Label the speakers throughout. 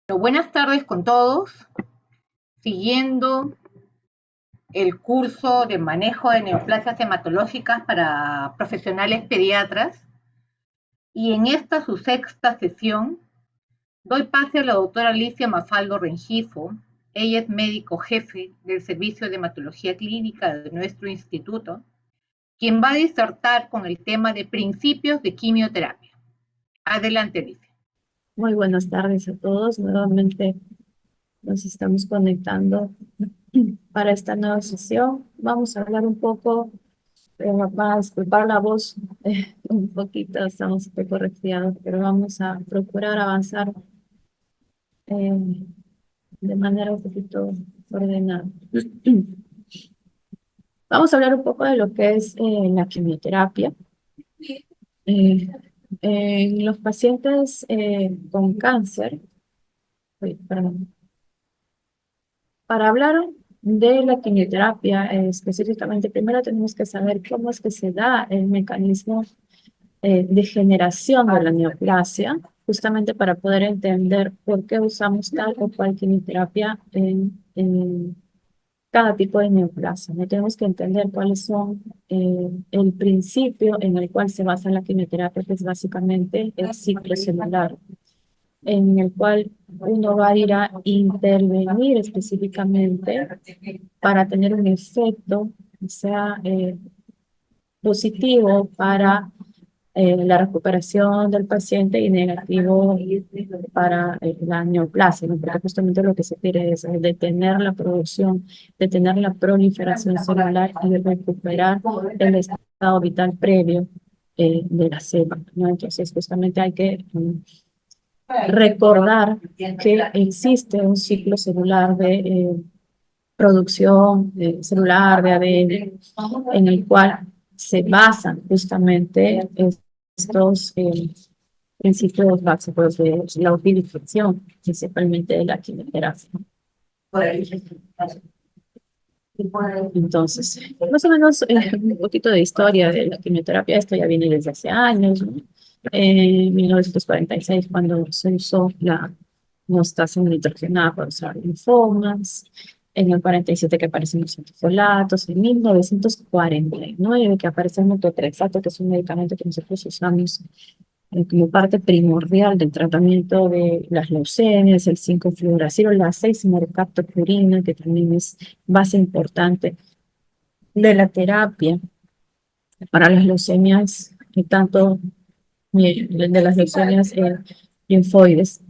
Speaker 1: Bueno, buenas tardes con todos. Siguiendo el curso de manejo de neoplasias hematológicas para profesionales pediatras. Y en esta su sexta sesión, doy pase a la doctora Alicia Mafaldo Rengifo. Ella es médico jefe del Servicio de Hematología Clínica de nuestro instituto, quien va a disertar con el tema de principios de quimioterapia. Adelante, Alicia.
Speaker 2: Muy buenas tardes a todos. Nuevamente nos estamos conectando para esta nueva sesión. Vamos a hablar un poco, va a disculpar la voz un poquito, estamos un poco resfriados, pero vamos a procurar avanzar de manera un poquito ordenada. Vamos a hablar un poco de lo que es la quimioterapia. Eh, en los pacientes con cáncer, perdón. Para hablar de la quimioterapia, específicamente, primero tenemos que saber cómo es que se da el mecanismo de generación de la neoplasia, justamente para poder entender por qué usamos tal o cual quimioterapia en cada tipo de neoplasia. ¿No? Tenemos que entender cuáles son el principio en el cual se basa la quimioterapia, que es básicamente el ciclo celular en el cual uno va a ir a intervenir específicamente para tener un efecto, sea positivo para la recuperación del paciente y negativo para la neoplasia, ¿no? Porque justamente lo que se quiere es detener la producción, detener la proliferación celular y recuperar el estado vital previo de la célula, ¿no? Entonces, justamente hay que recordar que existe un ciclo celular de producción celular de ADN en el cual se basan justamente estos principios básicos de la utilización, principalmente de la quimioterapia. Entonces, más o menos un poquito de historia de la quimioterapia, esto ya viene desde hace años, ¿no? En 1946, cuando se usó la mostaza nitrogenada para usar linfomas, en el 47 que aparecen los antifolatos, en 1949 que aparece el metotrexato, que es un medicamento que nosotros usamos como parte primordial del tratamiento de las leucemias, el 5-fluoracilo, la 6-mercaptopurina, que también es base importante de la terapia para las leucemias, y tanto de las leucemias linfoides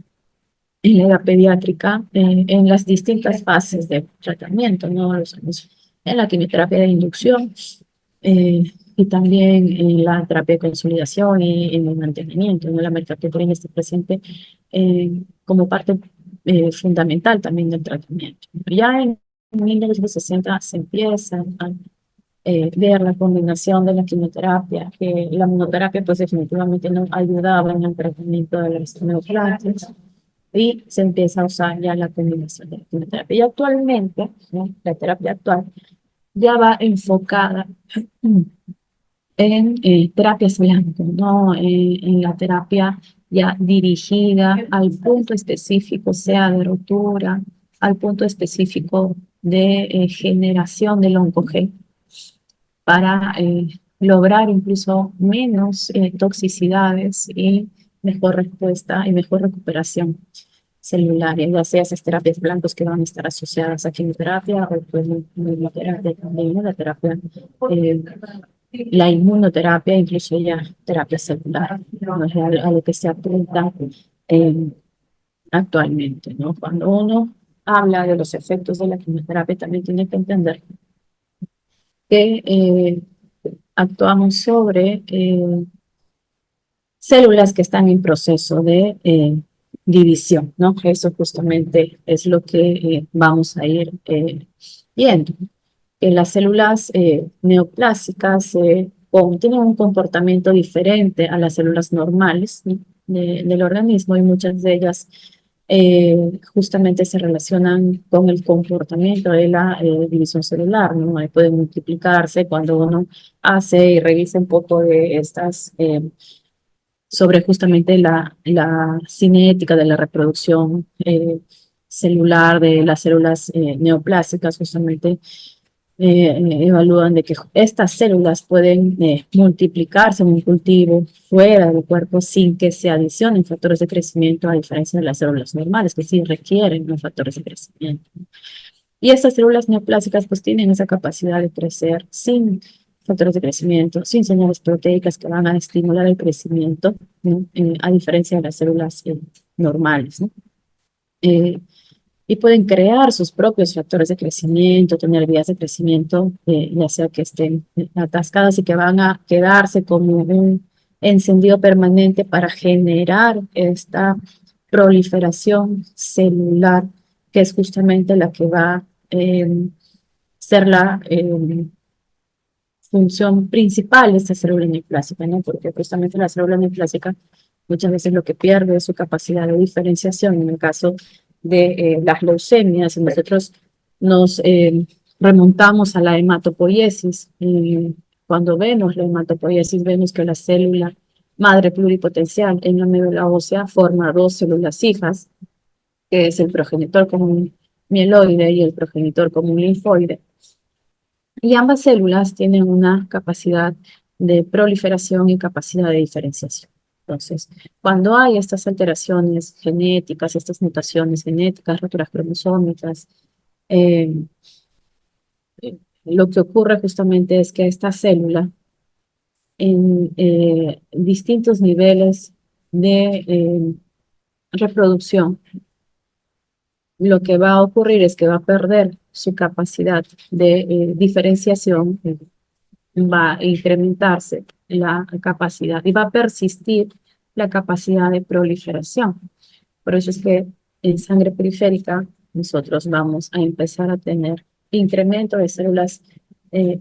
Speaker 2: en la edad pediátrica, en las distintas fases de tratamiento, ¿no? En la quimioterapia de inducción, eh, y también en la terapia de consolidación y en el mantenimiento, ¿no? La mercaptopurina está presente como parte fundamental también del tratamiento. Ya en 1960 se empieza a ver la combinación de la quimioterapia, que la monoterapia pues definitivamente no ayudaba en el tratamiento de las neoplasias y se empieza a usar ya la combinación de la quimioterapia. Y actualmente, ¿no? La terapia actual ya va enfocada en terapias blancas, ¿no? En la terapia ya dirigida al punto específico, sea de rotura, al punto específico de generación del oncogeno para lograr incluso menos toxicidades y mejor respuesta y mejor recuperación celular, ya sea esas terapias blancas que van a estar asociadas a quimioterapia o pues inmunoterapia también, ¿no? La terapia, eh, la inmunoterapia, incluso ya terapia celular, ¿no? Es a lo que se apunta eh, actualmente, ¿no? Cuando uno habla de los efectos de la quimioterapia, también tiene que entender que actuamos sobre células que están en proceso de división, ¿no? Eso justamente es lo que vamos a ir viendo. Que las células neoplásicas tienen un comportamiento diferente a las células normales, ¿no? Del organismo y muchas de ellas justamente se relacionan con el comportamiento de la división celular, ¿no? Pueden multiplicarse cuando uno hace y revisa un poco de estas sobre justamente la cinética de la reproducción celular de las células neoplásicas, justamente evalúan de que estas células pueden multiplicarse en un cultivo fuera del cuerpo sin que se adicionen factores de crecimiento, a diferencia de las células normales, que sí requieren los factores de crecimiento. Y estas células neoplásicas pues tienen esa capacidad de crecer sin factores de crecimiento, sin señales proteicas que van a estimular el crecimiento, ¿no? A diferencia de las células normales, ¿no? Y pueden crear sus propios factores de crecimiento, tener vías de crecimiento, ya sea que estén atascadas y que van a quedarse como un encendido permanente para generar esta proliferación celular, que es justamente la que va a ser la función principal de esta célula neoplásica, ¿no? Porque justamente la célula neoplásica muchas veces lo que pierde es su capacidad de diferenciación. En el caso de las leucemias, nosotros nos remontamos a la hematopoiesis. Y cuando vemos la hematopoiesis, vemos que la célula madre pluripotencial en la médula ósea forma dos células hijas, que es el progenitor común mieloide y el progenitor común linfoide. Y ambas células tienen una capacidad de proliferación y capacidad de diferenciación. Entonces, cuando hay estas alteraciones genéticas, estas mutaciones genéticas, roturas cromosómicas, eh, lo que ocurre justamente es que esta célula, en distintos niveles de reproducción, lo que va a ocurrir es que va a perder su capacidad de diferenciación, va a incrementarse la capacidad y va a persistir la capacidad de proliferación. Por eso es que en sangre periférica nosotros vamos a empezar a tener incremento de células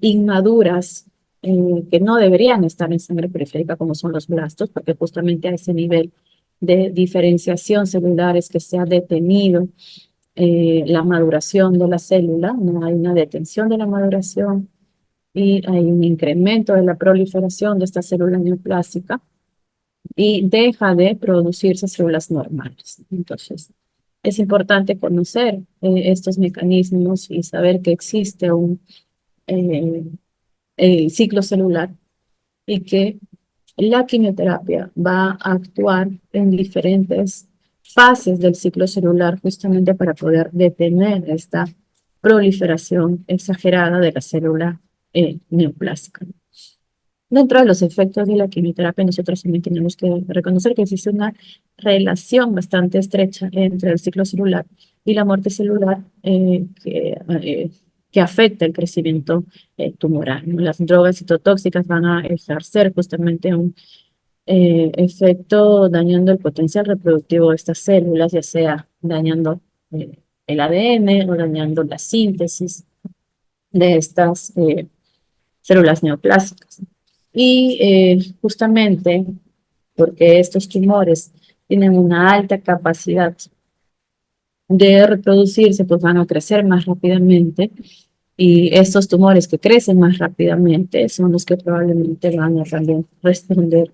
Speaker 2: inmaduras que no deberían estar en sangre periférica, como son los blastos, porque justamente a ese nivel de diferenciación celular es que se ha detenido la maduración de la célula, no hay una detención de la maduración y hay un incremento de la proliferación de esta célula neoplásica y deja de producirse células normales. Entonces, es importante conocer estos mecanismos y saber que existe un eh, ciclo celular y que la quimioterapia va a actuar en diferentes fases del ciclo celular justamente para poder detener esta proliferación exagerada de la célula neoplásica. Dentro de los efectos de la quimioterapia, nosotros también tenemos que reconocer que existe una relación bastante estrecha entre el ciclo celular y la muerte celular que afecta el crecimiento tumoral, ¿no? Las drogas citotóxicas van a ejercer justamente un efecto dañando el potencial reproductivo de estas células, ya sea dañando el ADN o dañando la síntesis de estas células neoplásicas. Y justamente porque estos tumores tienen una alta capacidad de reproducirse, pues van a crecer más rápidamente. Y estos tumores que crecen más rápidamente son los que probablemente van a también responder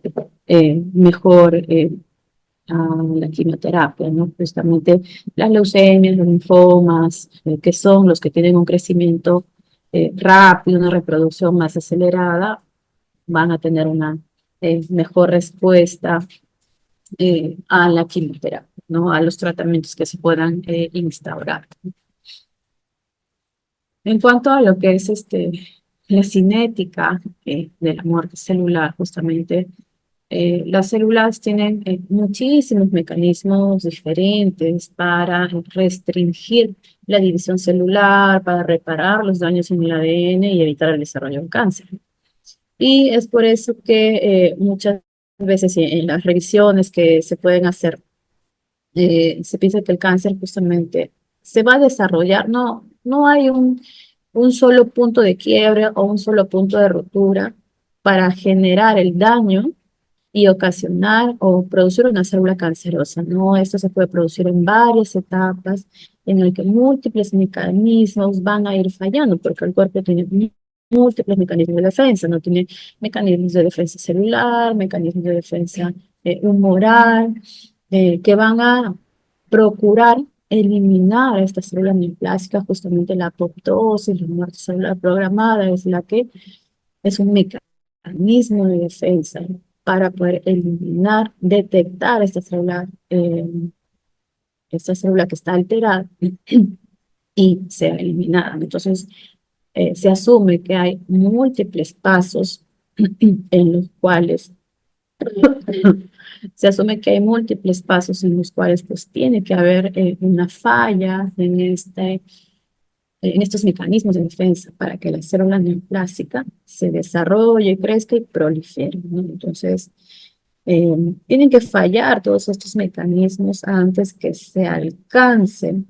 Speaker 2: mejor a la quimioterapia, ¿no? Justamente las leucemias, los linfomas, que son los que tienen un crecimiento rápido, una reproducción más acelerada, van a tener una mejor respuesta a la quimioterapia, ¿no? A los tratamientos que se puedan instaurar. En cuanto a lo que es la cinética de la muerte celular, justamente las células tienen muchísimos mecanismos diferentes para restringir la división celular, para reparar los daños en el ADN y evitar el desarrollo de cáncer. Y es por eso que muchas veces en las revisiones que se pueden hacer, se piensa que el cáncer justamente se va a desarrollar, no hay un solo punto de quiebre o un solo punto de rotura para generar el daño y ocasionar o producir una célula cancerosa, ¿no? Esto se puede producir en varias etapas en el que múltiples mecanismos van a ir fallando, porque el cuerpo tiene múltiples mecanismos de defensa, ¿no? Tiene mecanismos de defensa celular, mecanismos de defensa humoral, que van a procurar eliminar estas células neoplásicas, justamente la apoptosis, la muerte celular programada, es la que es un mecanismo de defensa para poder eliminar, detectar esta célula que está alterada y sea eliminada. Entonces, se asume que hay múltiples pasos en los cuales se asume que hay múltiples pasos en los cuales pues tiene que haber una falla en estos mecanismos de defensa para que la célula neoplásica se desarrolle, crezca y prolifere, ¿no? Entonces, tienen que fallar todos estos mecanismos antes que se alcance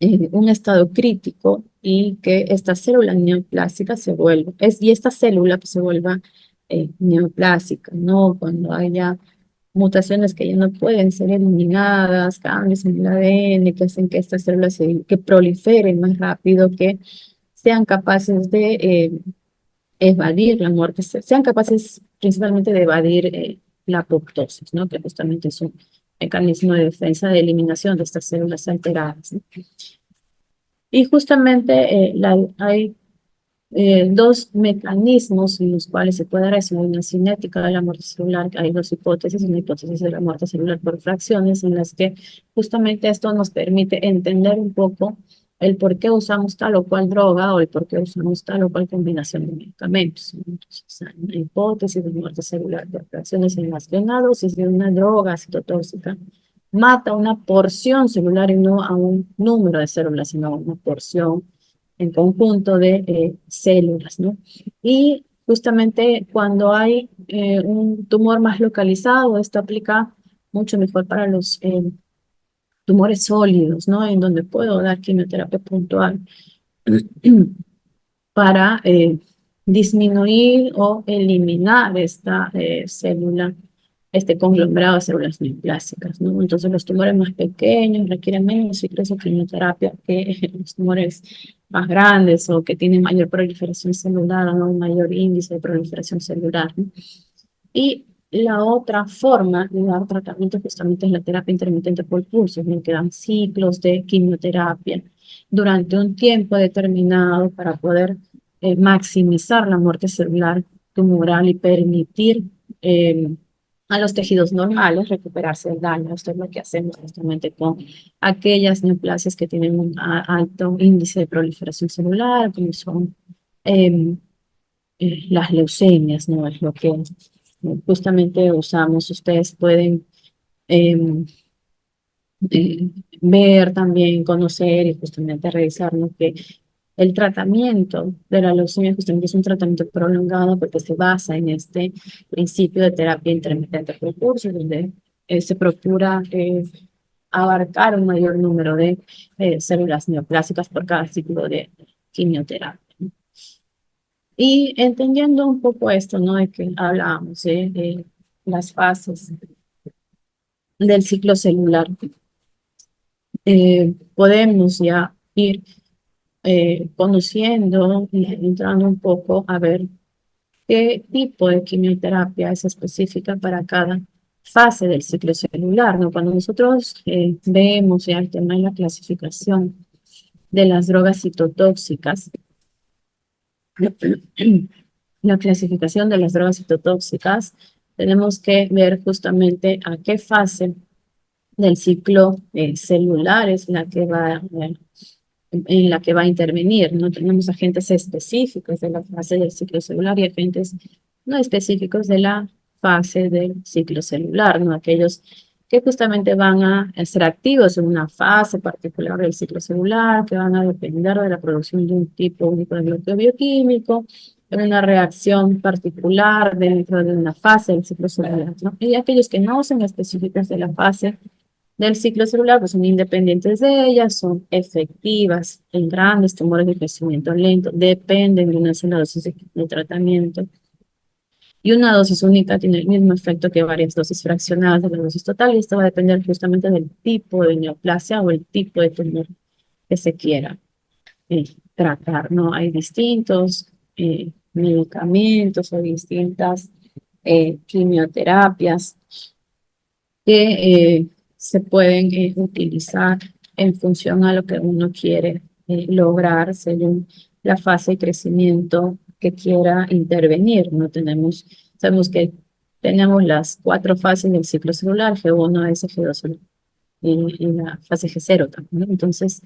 Speaker 2: un estado crítico y que esta célula neoplásica y esta célula pues, se vuelva neoplásica, ¿no? Cuando haya mutaciones que ya no pueden ser eliminadas, cambios en el ADN que hacen que estas células que proliferen más rápido, que sean capaces de evadir la muerte, sean capaces principalmente de evadir la apoptosis, ¿no? Que justamente es un mecanismo de defensa de eliminación de estas células alteradas, ¿no? Y justamente hay dos mecanismos en los cuales se puede resolver una cinética de la muerte celular. Hay dos hipótesis, una hipótesis de la muerte celular por fracciones, en las que justamente esto nos permite entender un poco el por qué usamos tal o cual droga o el por qué usamos tal o cual combinación de medicamentos. Entonces, hay una hipótesis de muerte celular por fracciones en las que una dosis de una droga citotóxica mata una porción celular y no a un número de células, sino a una porción en conjunto de células, ¿no? Y justamente cuando hay un tumor más localizado, esto aplica mucho mejor para los tumores sólidos, ¿no? En donde puedo dar quimioterapia puntual para disminuir o eliminar esta célula, este conglomerado de células neoplásicas, ¿no? Entonces los tumores más pequeños requieren menos ciclos de quimioterapia que los tumores más grandes o que tienen mayor proliferación celular o un mayor índice de proliferación celular, ¿no? Y la otra forma de dar tratamiento justamente es la terapia intermitente por pulsos, en que dan ciclos de quimioterapia durante un tiempo determinado para poder maximizar la muerte celular tumoral y permitir a los tejidos normales recuperarse del daño. Esto es lo que hacemos justamente con aquellas neoplasias que tienen un alto índice de proliferación celular, como son las leucemias, ¿no? Es lo que justamente usamos. Ustedes pueden em, ver también, conocer y justamente revisar, ¿no? Que el tratamiento de la leucemia justamente es un tratamiento prolongado porque se basa en este principio de terapia intermitente por curso, donde se procura abarcar un mayor número de células neoplásicas por cada ciclo de quimioterapia. Y entendiendo un poco esto, ¿no? De que hablábamos de las fases del ciclo celular, podemos ya ir conociendo y entrando un poco a ver qué tipo de quimioterapia es específica para cada fase del ciclo celular, ¿no? Cuando nosotros vemos ya el tema de la clasificación de las drogas citotóxicas, la clasificación de las drogas citotóxicas, tenemos que ver justamente a qué fase del ciclo celular es la que va, en la que va a intervenir, ¿no? Tenemos agentes específicos de la fase del ciclo celular y agentes no específicos de la fase del ciclo celular, ¿no? Aquellos que justamente van a ser activos en una fase particular del ciclo celular, que van a depender de la producción de un tipo único de bloqueo bioquímico, en una reacción particular dentro de una fase del ciclo celular, ¿no? Y aquellos que no son específicos de la fase del ciclo celular, pues son independientes de ellas, son efectivas en grandes tumores de crecimiento lento, dependen de una sola dosis de tratamiento. Y una dosis única tiene el mismo efecto que varias dosis fraccionadas de la dosis total, y esto va a depender justamente del tipo de neoplasia o el tipo de tumor que se quiera tratar, ¿no? Hay distintos medicamentos o distintas quimioterapias que se pueden utilizar en función a lo que uno quiere lograr según la fase de crecimiento que quiera intervenir. No tenemos, sabemos que tenemos las 4 fases del ciclo celular, G1, S, G2 y la fase G0 también, ¿no? Entonces,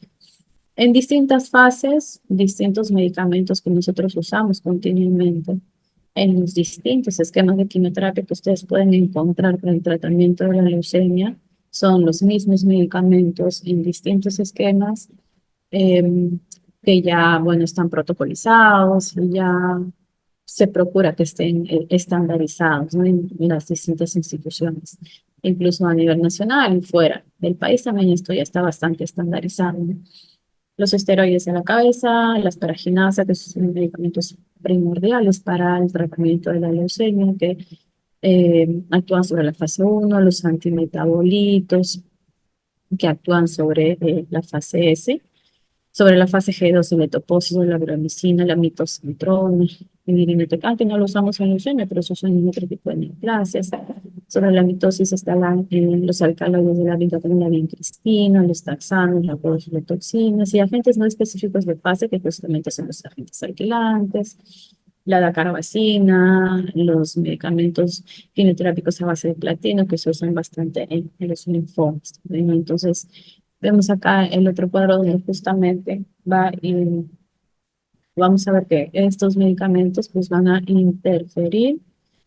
Speaker 2: en distintas fases, distintos medicamentos que nosotros usamos continuamente en los distintos esquemas de quimioterapia que ustedes pueden encontrar para el tratamiento de la leucemia, son los mismos medicamentos en distintos esquemas eh, que ya, bueno, están protocolizados y ya se procura que estén estandarizados, ¿no? En las distintas instituciones, incluso a nivel nacional y fuera del país también esto ya está bastante estandarizado, ¿no? Los esteroides de la cabeza, las paraginasas, que son medicamentos primordiales para el tratamiento de la leucemia, que actúan sobre la fase 1, los antimetabolitos, que actúan sobre la fase S, sobre la fase G2, el metopósito, la bramicina, la mitocentrona, el irinotecan, que no lo usamos en leucemia, pero eso son en otro tipo de neoplasias. Sobre la mitosis están los alcaloides de la vida como la vincristina, los taxanos, la toxinas y agentes no específicos de fase, que justamente son los agentes alquilantes, la dacarbazina, los medicamentos quimioterápicos a base de platino, que se usan bastante en los linfomas, ¿no? Entonces, vemos acá el otro cuadro donde justamente va y vamos a ver que estos medicamentos pues van a interferir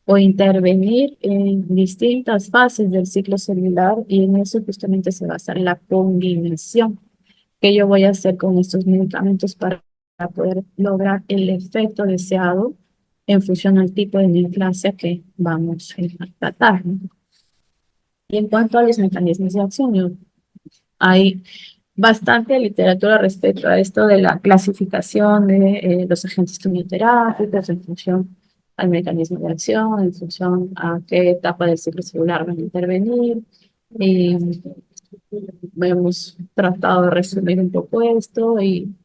Speaker 2: o intervenir en distintas fases del ciclo celular y en eso justamente se basa la combinación que yo voy a hacer con estos medicamentos para poder lograr el efecto deseado en función al tipo de neoplasia que vamos a tratar, ¿no? Y en cuanto a los mecanismos de acción, hay bastante literatura respecto a esto de la clasificación de los agentes quimioterápicos en función al mecanismo de acción, en función a qué etapa del ciclo celular van a intervenir. Y hemos tratado de resumir un poco esto y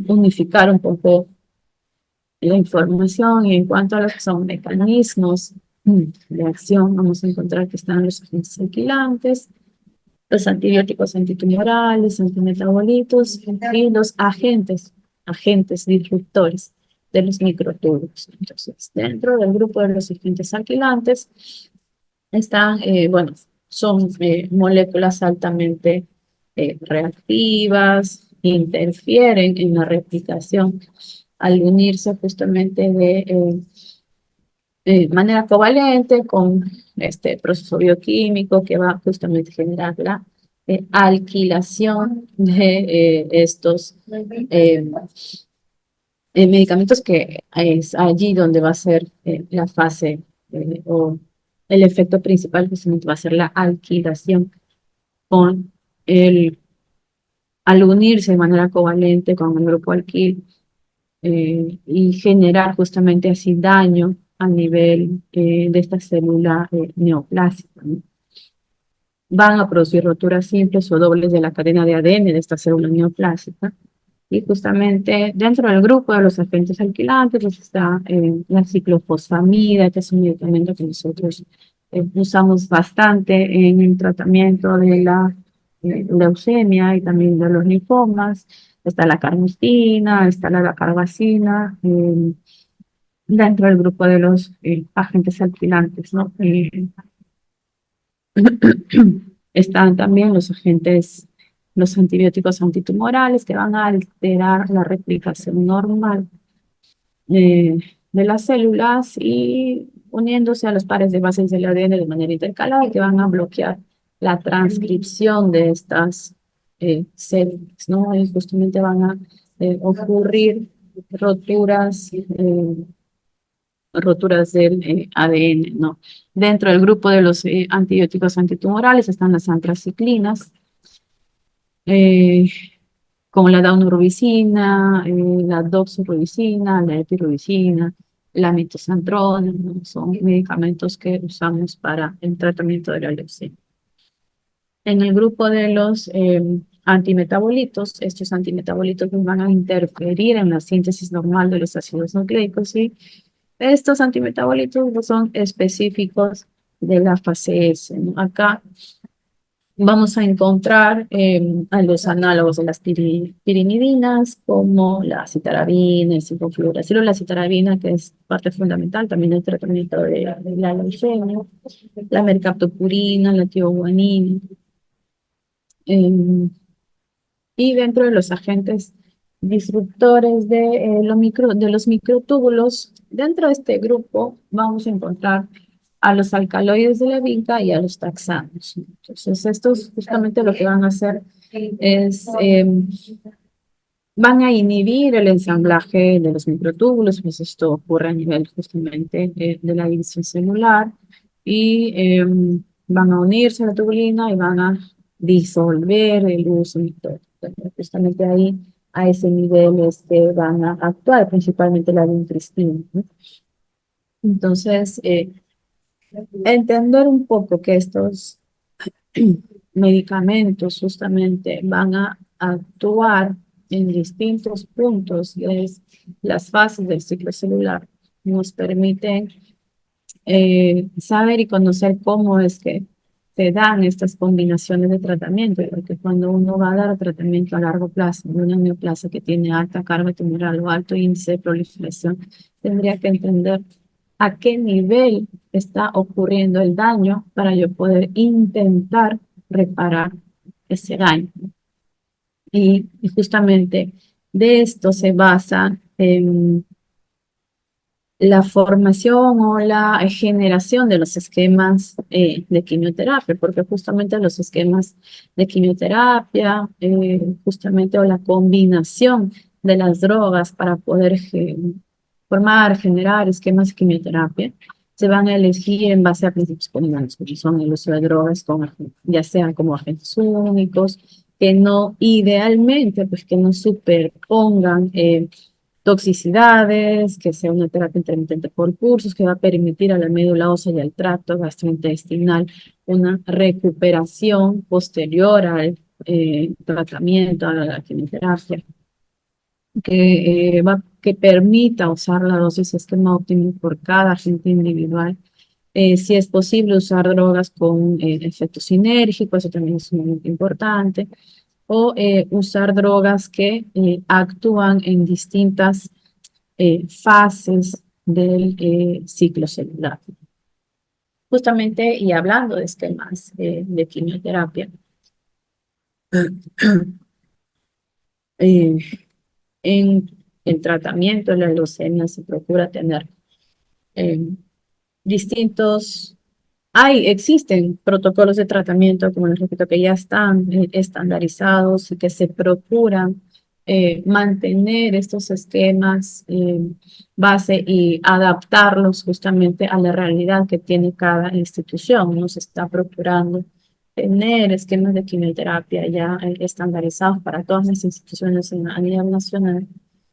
Speaker 2: unificar un poco la información. Y en cuanto a los que son mecanismos de acción, vamos a encontrar que están los agentes alquilantes, los antibióticos antitumorales, antimetabolitos y los agentes disruptores de los microtúbulos. Entonces, dentro del grupo de los agentes alquilantes están, bueno, son moléculas altamente reactivas, interfieren en la replicación al unirse justamente de manera covalente con este proceso bioquímico que va justamente a generar la alquilación de estos medicamentos, que es allí donde va a ser la fase o el efecto principal justamente va a ser la alquilación con al unirse de manera covalente con el grupo alquil y generar justamente así daño a nivel de esta célula neoplásica, ¿no? Van a producir roturas simples o dobles de la cadena de ADN de esta célula neoplásica. Y justamente dentro del grupo de los agentes alquilantes pues está la ciclofosfamida, que es un medicamento que nosotros usamos bastante en el tratamiento de la leucemia y también de los linfomas. Está la carnostina, está la dacarbazina, dentro del grupo de los agentes alquilantes, ¿no? Están también los agentes, los antibióticos antitumorales que van a alterar la replicación normal de las células y uniéndose a los pares de bases del ADN de manera intercalada que van a bloquear la transcripción de estas células, ¿no? Y justamente van a ocurrir roturas del ADN, ¿no? Dentro del grupo de los antibióticos antitumorales están las antraciclinas, eh, como la daunorubicina, la doxorubicina, la epirubicina, la mitosantrona, ¿no? Son medicamentos que usamos para el tratamiento de la leucemia. En el grupo de los antimetabolitos, estos antimetabolitos van a interferir en la síntesis normal de los ácidos nucleicos y estos antimetabolitos no son específicos de la fase S, ¿no? Acá vamos a encontrar a los análogos de las pirimidinas, como la citarabina, el 5-fluoracilo, la citarabina, que es parte fundamental también del tratamiento de la leucemia, la mercaptopurina, la tioguanina. Y dentro de los agentes disruptores de los microtúbulos, dentro de este grupo vamos a encontrar a los alcaloides de la vinca y a los taxanos. Entonces, estos justamente lo que van a hacer es, van a inhibir el ensamblaje de los microtúbulos, pues esto ocurre a nivel justamente de la división celular, y van a unirse a la tubulina y van a disolver el uso mictótico. Justamente ahí, a ese nivel, van a actuar principalmente la vincristina, ¿no? Entonces, entender un poco que estos medicamentos justamente van a actuar en distintos puntos de las fases del ciclo celular, nos permiten saber y conocer cómo es que se dan estas combinaciones de tratamiento, porque cuando uno va a dar tratamiento a largo plazo de una neoplasia que tiene alta carga tumoral o alto índice de proliferación, tendría que entender a qué nivel está ocurriendo el daño para yo poder intentar reparar ese daño. Y justamente de esto se basa la formación o la generación de los esquemas de quimioterapia, porque justamente los esquemas de quimioterapia, justamente o la combinación de las drogas para poder generar esquemas de quimioterapia, se van a elegir en base a principios comunales, que son el uso de drogas ya sean como agentes únicos, que no idealmente, pues que no superpongan toxicidades, que sea una terapia intermitente por cursos, que va a permitir a la médula ósea y al tracto gastrointestinal una recuperación posterior al tratamiento, a la quimioterapia, que permita usar la dosis esquema óptimo por cada agente individual. Si es posible usar drogas con efectos sinérgicos, eso también es muy importante, o usar drogas que actúan en distintas fases del ciclo celular. Justamente, y hablando de esquemas de quimioterapia, en el tratamiento de la leucemia se procura tener eh, distintos. Existen protocolos de tratamiento, como les repito, que ya están estandarizados y que se procuran mantener estos esquemas base y adaptarlos justamente a la realidad que tiene cada institución. Nos está procurando tener esquemas de quimioterapia ya estandarizados para todas las instituciones a nivel nacional.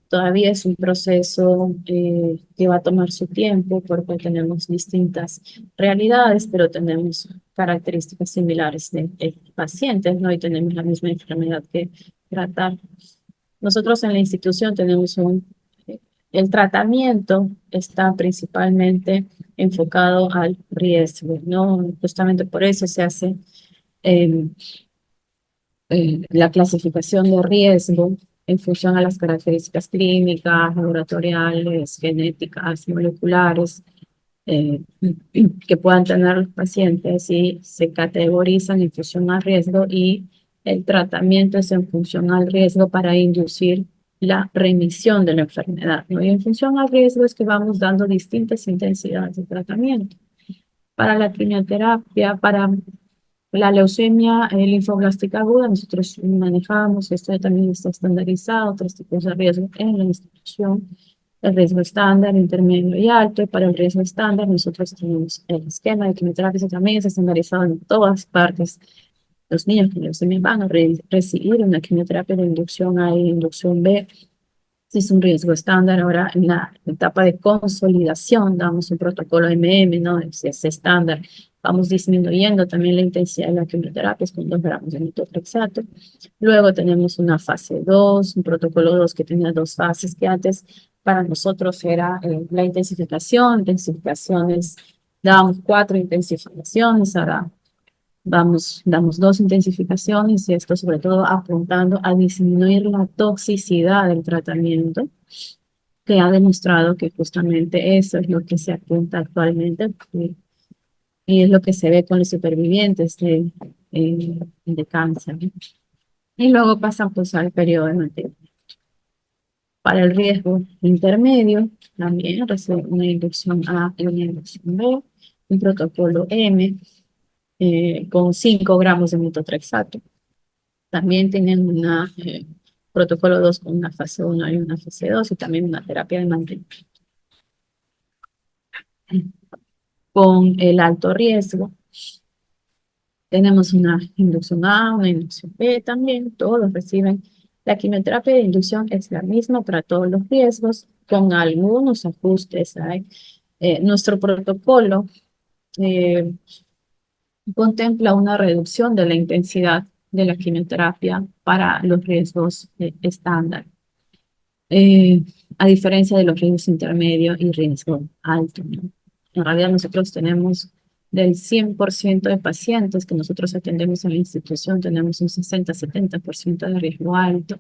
Speaker 2: Todavía es un proceso que va a tomar su tiempo porque tenemos distintas realidades, pero tenemos características similares de pacientes, ¿no? Y tenemos la misma enfermedad que tratar. Nosotros en la institución tenemos el tratamiento está principalmente enfocado al riesgo, ¿no? Justamente por eso se hace eh, la clasificación de riesgo en función a las características clínicas, laboratoriales, genéticas, moleculares que puedan tener los pacientes, y se categorizan en función al riesgo, y el tratamiento es en función al riesgo para inducir la remisión de la enfermedad, ¿no? Y en función al riesgo es que vamos dando distintas intensidades de tratamiento. Para la quimioterapia, para la leucemia linfoblástica aguda, nosotros manejamos, esto también está estandarizado, 3 tipos de riesgo en la institución: el riesgo estándar, intermedio y alto. Y para el riesgo estándar, nosotros tenemos el esquema de quimioterapia, que también está estandarizado en todas partes. Los niños con leucemia van a recibir una quimioterapia de inducción A y inducción B. Si es un riesgo estándar, ahora en la etapa de consolidación damos un protocolo MM, ¿no? Si es estándar, vamos disminuyendo también la intensidad de la quimioterapia con 2 gramos de metotrexato. Luego tenemos una fase 2, un protocolo 2 que tenía 2 fases, que antes para nosotros era la intensificaciones Dábamos 4 intensificaciones, ahora damos 2 intensificaciones, y esto sobre todo apuntando a disminuir la toxicidad del tratamiento, que ha demostrado que justamente eso es lo que se apunta actualmente, y es lo que se ve con los supervivientes de cáncer, ¿no? Y luego pasan pues al periodo de mantenimiento. Para el riesgo intermedio, también reciben una inducción A y una inducción B, un protocolo M con 5 gramos de metotrexato. También tienen un protocolo 2 con una fase 1 y una fase 2 y también una terapia de mantenimiento. Con el alto riesgo, tenemos una inducción A, una inducción B también, todos reciben. La quimioterapia de inducción es la misma para todos los riesgos, con algunos ajustes. Nuestro protocolo eh, contempla una reducción de la intensidad de la quimioterapia para los riesgos estándar, eh, a diferencia de los riesgos intermedios y riesgo alto, ¿no? En realidad nosotros tenemos del 100% de pacientes que nosotros atendemos en la institución, tenemos un 60-70% de riesgo alto,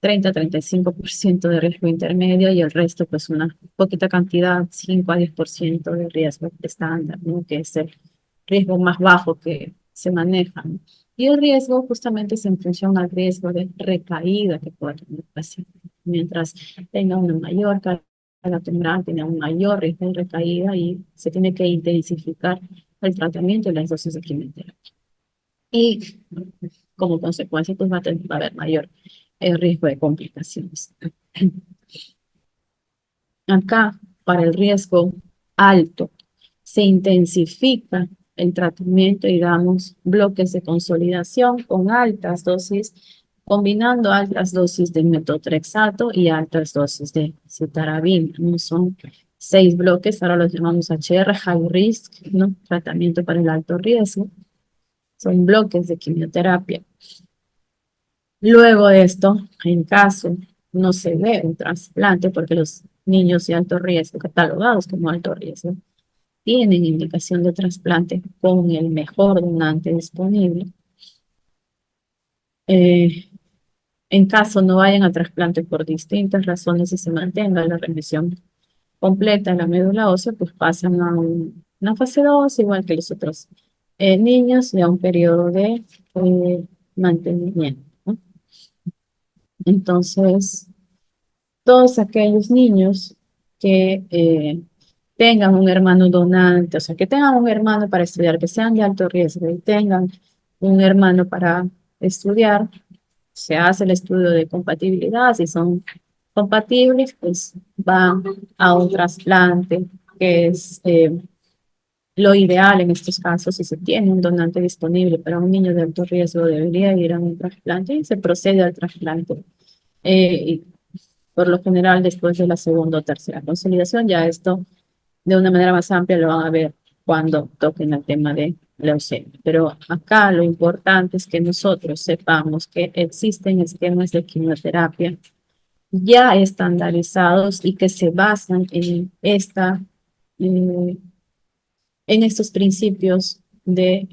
Speaker 2: 30-35% de riesgo intermedio y el resto pues una poquita cantidad, 5-10% de riesgo estándar, ¿no? Que es el riesgo más bajo que se maneja, ¿no? Y el riesgo justamente es en función al riesgo de recaída que pueda tener el paciente. Mientras tenga una mayor carga tumoral, tiene un mayor riesgo de recaída y se tiene que intensificar el tratamiento y las dosis de quimioterapia. Y como consecuencia, pues va a haber mayor riesgo de complicaciones. Acá, para el riesgo alto, se intensifica el tratamiento y damos bloques de consolidación con altas dosis, combinando altas dosis de metotrexato y altas dosis de citarabina, ¿no? Son 6 bloques, ahora los llamamos HR, High Risk, ¿no? Tratamiento para el alto riesgo. Son bloques de quimioterapia. Luego de esto, en caso no se ve un trasplante, porque los niños de alto riesgo, catalogados como alto riesgo, tienen indicación de trasplante con el mejor donante disponible. Eh, en caso no vayan a trasplante por distintas razones y se mantenga la remisión completa en la médula ósea, pues pasan a una fase 2 igual que los otros niños, y a un periodo de mantenimiento, ¿no? Entonces, todos aquellos niños que tengan un hermano donante, o sea, que tengan un hermano para estudiar, que sean de alto riesgo y tengan un hermano para estudiar, se hace el estudio de compatibilidad. Si son compatibles, pues van a un trasplante, que es lo ideal en estos casos. Si se tiene un donante disponible para un niño de alto riesgo, debería ir a un trasplante y se procede al trasplante. Y por lo general, después de la segunda o tercera consolidación, ya esto de una manera más amplia lo van a ver cuando toquen el tema de leucemia. Pero acá lo importante es que nosotros sepamos que existen esquemas de quimioterapia ya estandarizados y que se basan eh, en estos principios de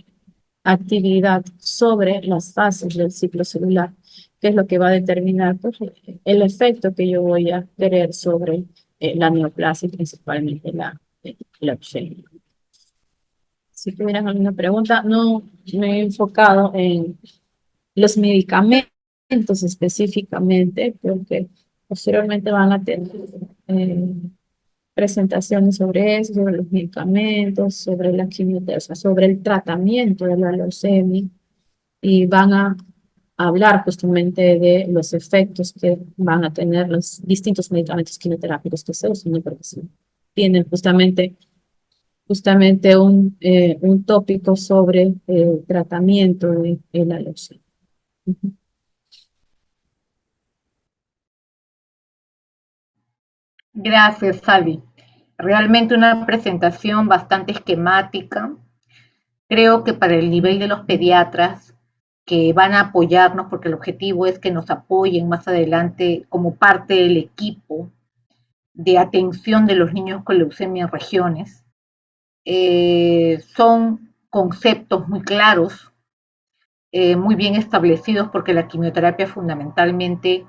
Speaker 2: actividad sobre las fases del ciclo celular, que es lo que va a determinar pues, el efecto que yo voy a querer sobre la neoplasia y principalmente la leucemia. Si tuvieran alguna pregunta, no me he enfocado en los medicamentos específicamente, porque posteriormente van a tener eh, presentaciones sobre eso, sobre los medicamentos, sobre la quimioterapia, o sea, sobre el tratamiento de la leucemia, y van a hablar justamente de los efectos que van a tener los distintos medicamentos quimioterápicos que se usan, ¿no? Porque sí, tienen justamente un tópico sobre el tratamiento de la leucemia. Ujú.
Speaker 1: Gracias, Sally. Realmente una presentación bastante esquemática. Creo que para el nivel de los pediatras que van a apoyarnos, porque el objetivo es que nos apoyen más adelante como parte del equipo de atención de los niños con leucemia en regiones, son conceptos muy claros, muy bien establecidos, porque la quimioterapia fundamentalmente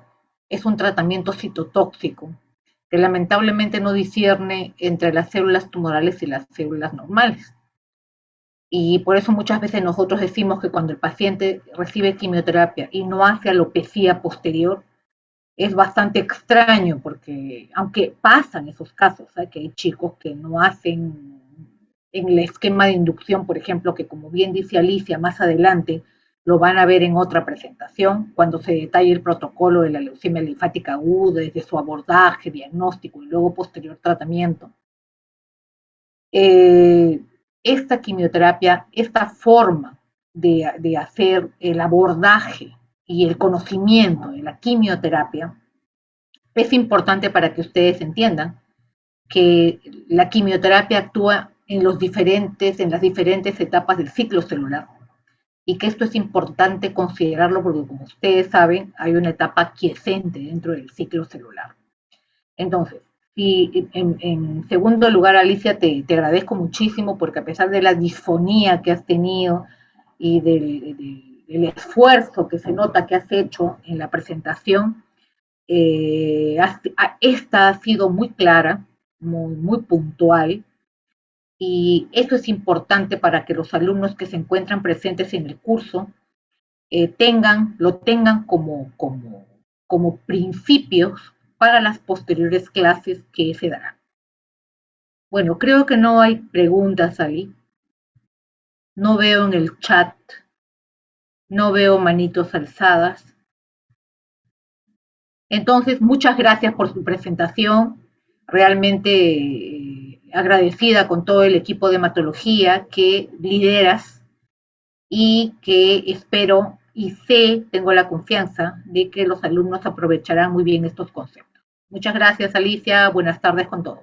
Speaker 1: es un tratamiento citotóxico que lamentablemente no discierne entre las células tumorales y las células normales. Y por eso muchas veces nosotros decimos que cuando el paciente recibe quimioterapia y no hace alopecia posterior, es bastante extraño, porque aunque pasan esos casos, ¿sabes? Que hay chicos que no hacen en el esquema de inducción, por ejemplo, que como bien dice Alicia, más adelante lo van a ver en otra presentación, cuando se detalle el protocolo de la leucemia linfática aguda, desde su abordaje, diagnóstico y luego posterior tratamiento. Eh, esta quimioterapia, esta forma de hacer el abordaje y el conocimiento de la quimioterapia, es importante para que ustedes entiendan que la quimioterapia actúa en las diferentes etapas del ciclo celular, y que esto es importante considerarlo porque, como ustedes saben, hay una etapa quiescente dentro del ciclo celular. Entonces, y en segundo lugar, Alicia, te agradezco muchísimo, porque a pesar de la disfonía que has tenido y del esfuerzo que se nota que has hecho en la presentación, esta ha sido muy clara, muy puntual, y eso es importante para que los alumnos que se encuentran presentes en el curso lo tengan como principios para las posteriores clases que se darán. Bueno, creo que no hay preguntas ahí. No veo en el chat, no veo manitos alzadas. Entonces, muchas gracias por su presentación. Realmente agradecida con todo el equipo de hematología que lideras, y que espero y sé, tengo la confianza de que los alumnos aprovecharán muy bien estos conceptos. Muchas gracias, Alicia. Buenas tardes con todos.